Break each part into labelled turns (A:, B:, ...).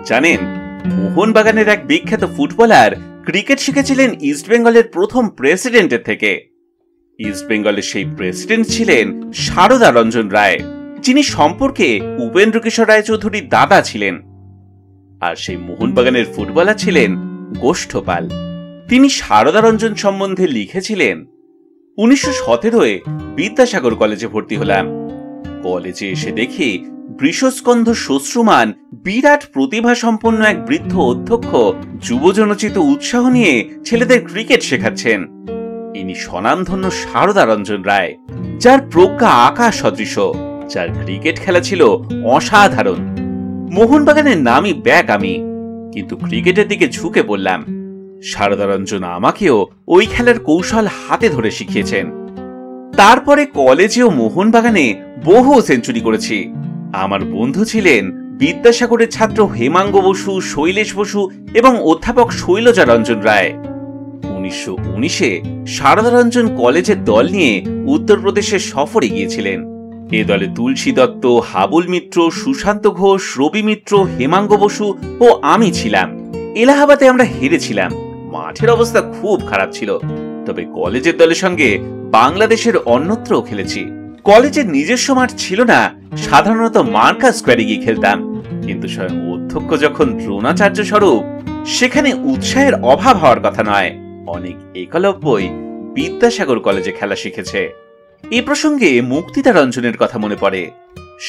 A: জানেন, মোহনবাগানের এক বিখ্যাত ফুটবলার ক্রিকেট শিখেছিলেন ইস্টবেঙ্গলের প্রথম প্রেসিডেন্টের থেকে। ইস্টবেঙ্গলের সেই প্রেসিডেন্ট ছিলেন সারদা রঞ্জন রায়, যিনি সম্পর্কে উপেন্দ্র কিশোর রায়চৌধুরীর দাদা ছিলেন। আর সেই মোহনবাগানের ফুটবলার ছিলেন গোষ্ঠপাল। তিনি সারদা রঞ্জন সম্বন্ধে লিখেছিলেন, 1917-এ বিদ্যাসাগর কলেজে ভর্তি হলাম। কলেজে এসে দেখি বৃষস্কন্ধ শ্বশ্রুমান বিরাট প্রতিভা সম্পন্ন এক বৃদ্ধ অধ্যক্ষ যুবজনোচিত উৎসাহ নিয়ে ছেলেদের ক্রিকেট শেখাচ্ছেন। ইনি স্বনামধন্য সারদা রঞ্জন রায়, যার প্রজ্ঞা আকাশ সদৃশ, যার ক্রিকেট খেলা ছিল অসাধারণ। মোহনবাগানের নামই ব্যাক আমি, কিন্তু ক্রিকেটের দিকে ঝুঁকে পড়লাম। সারদা রঞ্জন আমাকেও ওই খেলার কৌশল হাতে ধরে শিখিয়েছেন। তারপরে কলেজে ও মোহনবাগানে বহু সেঞ্চুরি করেছি। আমার বন্ধু ছিলেন বিদ্যাসাগরের ছাত্র হেমাঙ্গ বসু, শৈলেশ বসু এবং অধ্যাপক শৈলজা রঞ্জন রায়। 1919-এ সারদা রঞ্জন কলেজের দল নিয়ে উত্তরপ্রদেশের সফরে গিয়েছিলেন। এ দলে তুলসী দত্ত, হাবুল মিত্র, সুশান্ত ঘোষ, রবি মিত্র, হেমাঙ্গ বসু ও আমি ছিলাম। এলাহাবাদে আমরা হেরেছিলাম। মাঠের অবস্থা খুব খারাপ ছিল, তবে কলেজের দলের সঙ্গে বাংলাদেশের অন্যত্রও খেলেছি। কলেজের নিজস্ব মাঠ ছিল না, সাধারণত মার্কা স্কোয়ারে গিয়ে খেলতাম। কিন্তু স্বয়ং অধ্যক্ষ যখন দ্রোণাচার্য স্বরূপ, সেখানে উৎসাহের অভাব হওয়ার কথা নয়। অনেক একলব্যই বিদ্যাসাগর কলেজে খেলা শিখেছে। এ প্রসঙ্গে মুক্তিদা রঞ্জনের কথা মনে পড়ে।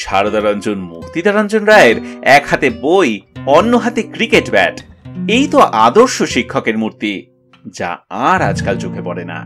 A: সারদা রঞ্জন মুক্তিদা রঞ্জন রায়ের এক হাতে বই, অন্য হাতে ক্রিকেট ব্যাট। এই তো আদর্শ শিক্ষকের মূর্তি, যা আর আজকাল চোখে পড়ে না।